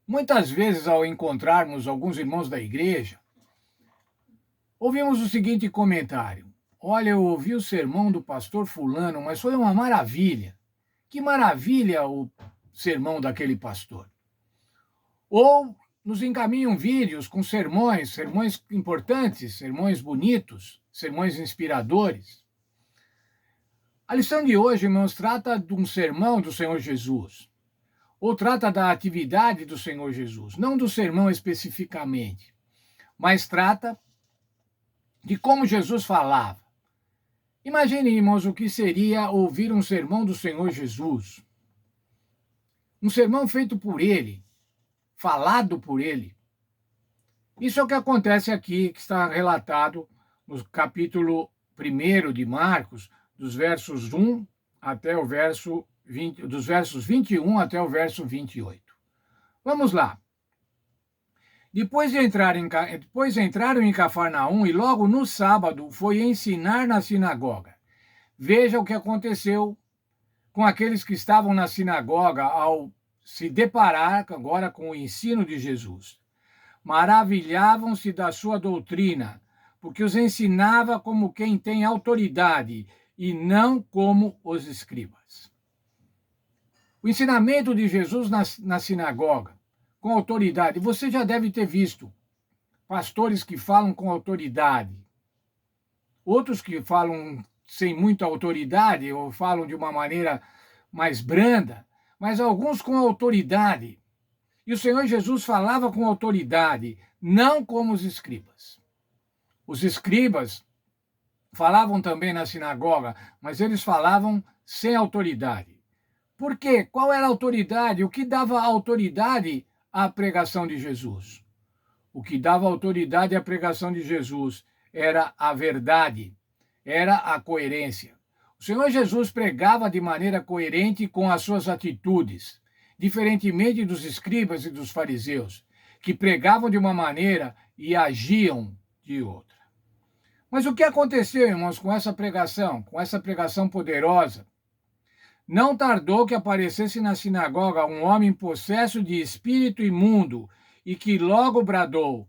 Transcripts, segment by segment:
Muitas vezes, ao encontrarmos alguns irmãos da igreja, ouvimos o seguinte comentário: Olha, eu ouvi o sermão do pastor Fulano, mas foi uma maravilha. Que maravilha o sermão daquele pastor. Ou nos encaminham vídeos com sermões importantes, sermões bonitos, sermões inspiradores. A lição de hoje, irmãos, trata de um sermão do Senhor Jesus, ou trata da atividade do Senhor Jesus, não do sermão especificamente, mas trata de como Jesus falava. Imagine, irmãos, o que seria ouvir um sermão do Senhor Jesus. Um sermão feito por ele, falado por ele. Isso é o que acontece aqui, que está relatado no capítulo 1 de Marcos, dos versos 1 até o verso 20, dos versos 21 até o verso 28. Vamos lá. Depois entraram em Cafarnaum e logo no sábado foi ensinar na sinagoga. Veja o que aconteceu com aqueles que estavam na sinagoga ao se deparar agora com o ensino de Jesus. Maravilhavam-se da sua doutrina, porque os ensinava como quem tem autoridade e não como os escribas. O ensinamento de Jesus na sinagoga, com autoridade. Você já deve ter visto pastores que falam com autoridade, outros que falam sem muita autoridade ou falam de uma maneira mais branda, mas alguns com autoridade. E o Senhor Jesus falava com autoridade, não como os escribas. Os escribas falavam também na sinagoga, mas eles falavam sem autoridade. Por quê? Qual era a autoridade? O que dava autoridade à pregação de Jesus? O que dava autoridade à pregação de Jesus era a verdade, era a coerência. O Senhor Jesus pregava de maneira coerente com as suas atitudes, diferentemente dos escribas e dos fariseus, que pregavam de uma maneira e agiam de outra. Mas o que aconteceu, irmãos, com essa pregação poderosa? Não tardou que aparecesse na sinagoga um homem possesso de espírito imundo e que logo bradou: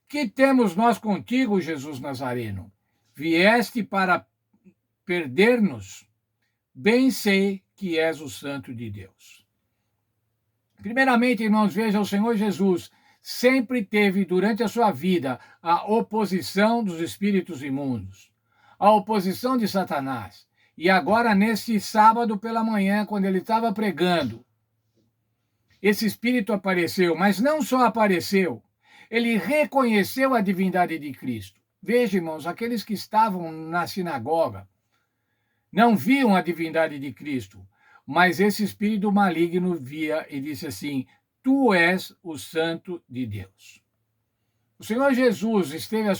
Que temos nós contigo, Jesus Nazareno? Vieste para perder-nos? Bem sei que és o Santo de Deus. Primeiramente, irmãos, veja, o Senhor Jesus sempre teve durante a sua vida a oposição dos espíritos imundos, a oposição de Satanás. E agora, nesse sábado pela manhã, quando ele estava pregando, esse espírito apareceu, mas não só apareceu, ele reconheceu a divindade de Cristo. Veja, irmãos, aqueles que estavam na sinagoga não viam a divindade de Cristo, mas esse espírito maligno via e disse assim: Tu és o Santo de Deus. O Senhor Jesus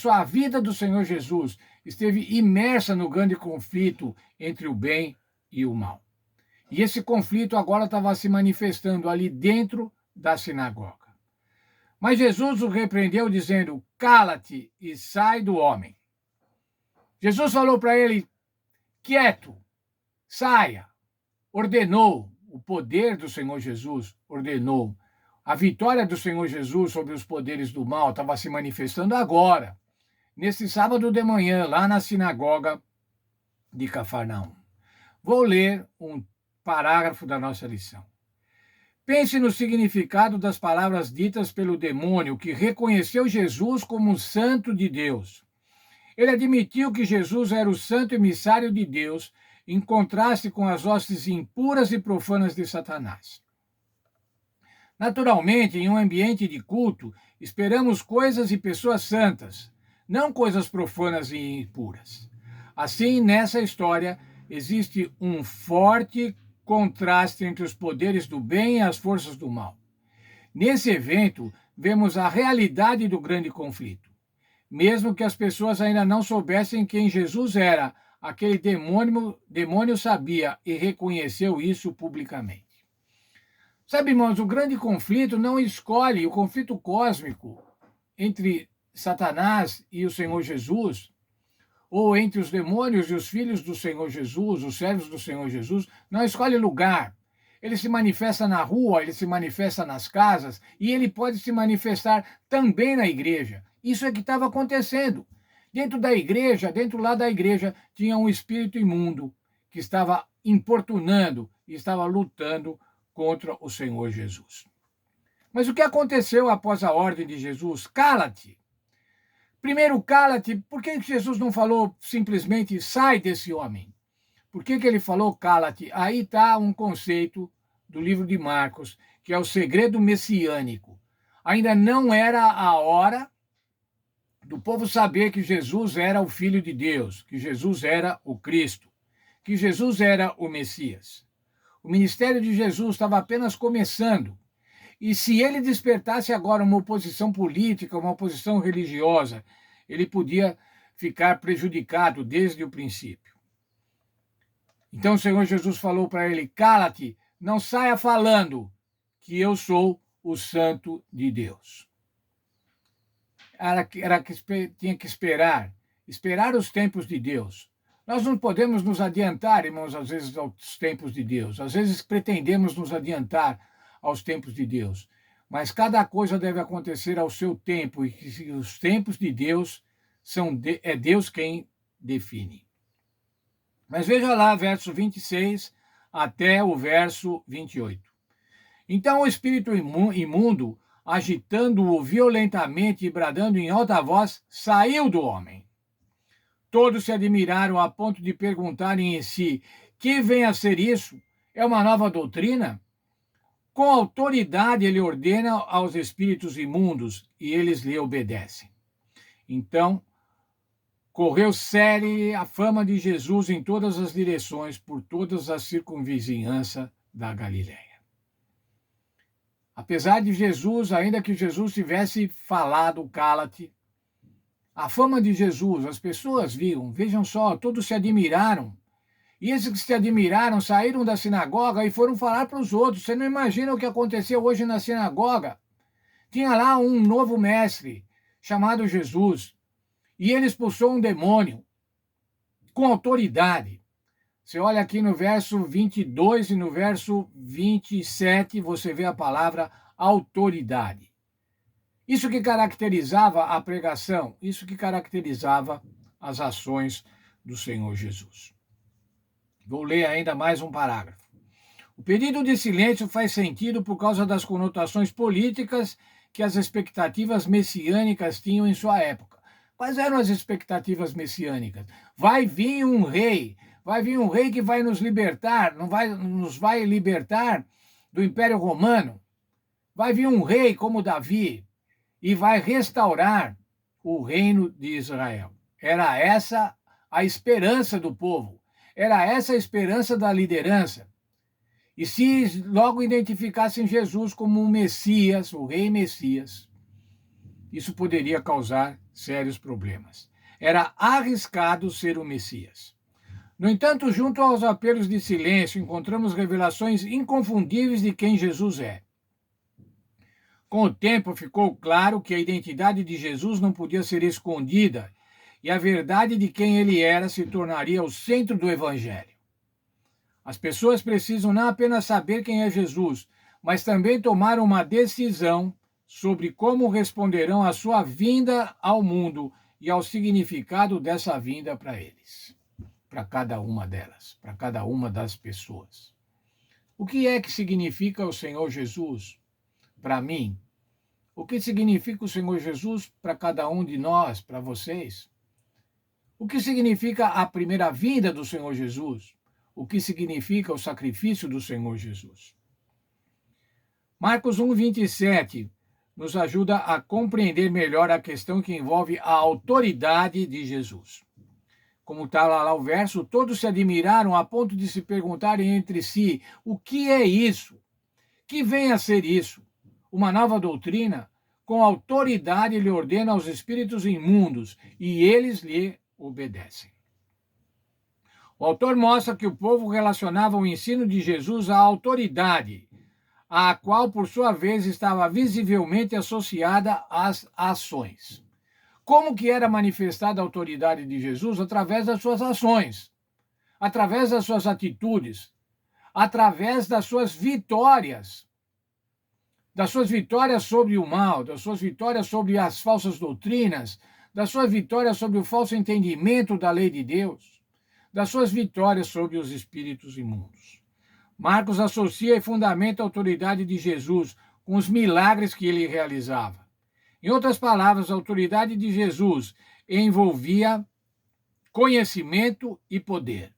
a vida do Senhor Jesus esteve imersa no grande conflito entre o bem e o mal. E esse conflito agora estava se manifestando ali dentro da sinagoga. Mas Jesus o repreendeu dizendo: Cala-te e sai do homem. Jesus falou para ele: Quieto, saia. Ordenou, o poder do Senhor Jesus ordenou. A vitória do Senhor Jesus sobre os poderes do mal estava se manifestando agora, nesse sábado de manhã, lá na sinagoga de Cafarnaum. Vou ler um parágrafo da nossa lição. Pense no significado das palavras ditas pelo demônio que reconheceu Jesus como o Santo de Deus. Ele admitiu que Jesus era o santo emissário de Deus, em contraste com as hostes impuras e profanas de Satanás. Naturalmente, em um ambiente de culto, esperamos coisas e pessoas santas, não coisas profanas e impuras. Assim, nessa história, existe um forte contraste entre os poderes do bem e as forças do mal. Nesse evento, vemos a realidade do grande conflito. Mesmo que as pessoas ainda não soubessem quem Jesus era, aquele demônio sabia e reconheceu isso publicamente. Sabe, irmãos, o grande conflito não escolhe, o conflito cósmico entre Satanás e o Senhor Jesus, ou entre os demônios e os filhos do Senhor Jesus, os servos do Senhor Jesus, não escolhe lugar. ele se manifesta na rua, ele se manifesta nas casas e ele pode se manifestar também na igreja. Isso é que estava acontecendo. Dentro da igreja, dentro lá da igreja, tinha um espírito imundo que estava importunando e estava lutando contra o Senhor Jesus. Mas o que aconteceu após a ordem de Jesus? Cala-te. Primeiro, cala-te. Por que Jesus não falou simplesmente sai desse homem? Por que ele falou cala-te? Aí está um conceito do livro de Marcos, que é o segredo messiânico. Ainda não era a hora do povo saber que Jesus era o Filho de Deus, que Jesus era o Cristo, que Jesus era o Messias. O ministério de Jesus estava apenas começando. E se ele despertasse agora uma oposição política, uma oposição religiosa, ele podia ficar prejudicado desde o princípio. Então o Senhor Jesus falou para ele: cala-te, não saia falando que eu sou o Santo de Deus. Tinha que esperar os tempos de Deus. Nós não podemos nos adiantar, irmãos, às vezes aos tempos de Deus. Às vezes pretendemos nos adiantar aos tempos de Deus. Mas cada coisa deve acontecer ao seu tempo, e os tempos de Deus é Deus quem define. Mas veja lá, verso 26 até o verso 28. Então o espírito imundo, agitando-o violentamente e bradando em alta voz, saiu do homem. Todos se admiraram a ponto de perguntarem em si: que vem a ser isso? É uma nova doutrina? Com autoridade ele ordena aos espíritos imundos e eles lhe obedecem. Então, correu séria a fama de Jesus em todas as direções, por todas as circunvizinhanças da Galileia. Apesar de Jesus, ainda que Jesus tivesse falado, cala-te, a fama de Jesus, as pessoas viram, vejam só, todos se admiraram. E esses que se admiraram saíram da sinagoga e foram falar para os outros. Você não imagina o que aconteceu hoje na sinagoga? Tinha lá um novo mestre chamado Jesus. E ele expulsou um demônio com autoridade. Você olha aqui no verso 22 e no verso 27, você vê a palavra autoridade. Isso que caracterizava a pregação, isso que caracterizava as ações do Senhor Jesus. Vou ler ainda mais um parágrafo. O pedido de silêncio faz sentido por causa das conotações políticas que as expectativas messiânicas tinham em sua época. Quais eram as expectativas messiânicas? Vai vir um rei que vai nos libertar, nos vai libertar do Império Romano. Vai vir um rei como Davi e vai restaurar o reino de Israel. Era essa a esperança do povo. Era essa a esperança da liderança. E se logo identificassem Jesus como um Messias, o rei Messias, isso poderia causar sérios problemas. Era arriscado ser o Messias. No entanto, junto aos apelos de silêncio, encontramos revelações inconfundíveis de quem Jesus é. Com o tempo, ficou claro que a identidade de Jesus não podia ser escondida e a verdade de quem ele era se tornaria o centro do Evangelho. As pessoas precisam não apenas saber quem é Jesus, mas também tomar uma decisão sobre como responderão à sua vinda ao mundo e ao significado dessa vinda para eles, para cada uma delas, para cada uma das pessoas. O que é que significa o Senhor Jesus para mim? O que significa o Senhor Jesus para cada um de nós, para vocês? O que significa a primeira vinda do Senhor Jesus? O que significa o sacrifício do Senhor Jesus? Marcos 1:27 nos ajuda a compreender melhor a questão que envolve a autoridade de Jesus. Como está lá o verso, todos se admiraram a ponto de se perguntarem entre si: o que é isso? Que vem a ser isso? Uma nova doutrina? Com autoridade ele ordena aos espíritos imundos e eles lhe obedecem. O autor mostra que o povo relacionava o ensino de Jesus à autoridade, a qual, por sua vez, estava visivelmente associada às ações. Como que era manifestada a autoridade de Jesus? Através das suas ações, através das suas atitudes, através das suas vitórias sobre o mal, das suas vitórias sobre as falsas doutrinas, das suas vitórias sobre o falso entendimento da lei de Deus, das suas vitórias sobre os espíritos imundos. Marcos associa e fundamenta a autoridade de Jesus com os milagres que ele realizava. Em outras palavras, a autoridade de Jesus envolvia conhecimento e poder.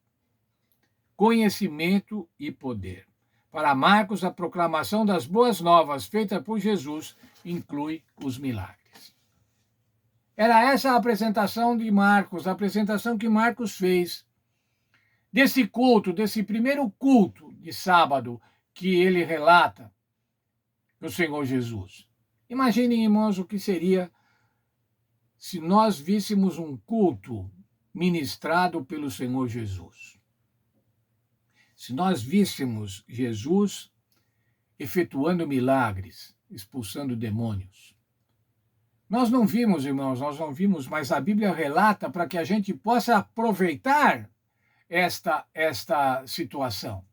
Conhecimento e poder. Para Marcos, a proclamação das boas novas feita por Jesus inclui os milagres. Era essa a apresentação de Marcos, a apresentação que Marcos fez desse culto, desse primeiro culto de sábado que ele relata do Senhor Jesus. Imaginem, irmãos, o que seria se nós víssemos um culto ministrado pelo Senhor Jesus. Se nós víssemos Jesus efetuando milagres, expulsando demônios. Nós não vimos, irmãos, mas a Bíblia relata para que a gente possa aproveitar esta situação.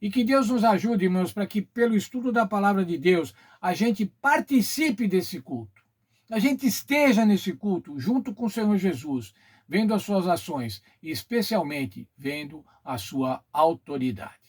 E que Deus nos ajude, irmãos, para que pelo estudo da palavra de Deus a gente participe desse culto. A gente esteja nesse culto junto com o Senhor Jesus, vendo as suas ações e especialmente vendo a sua autoridade.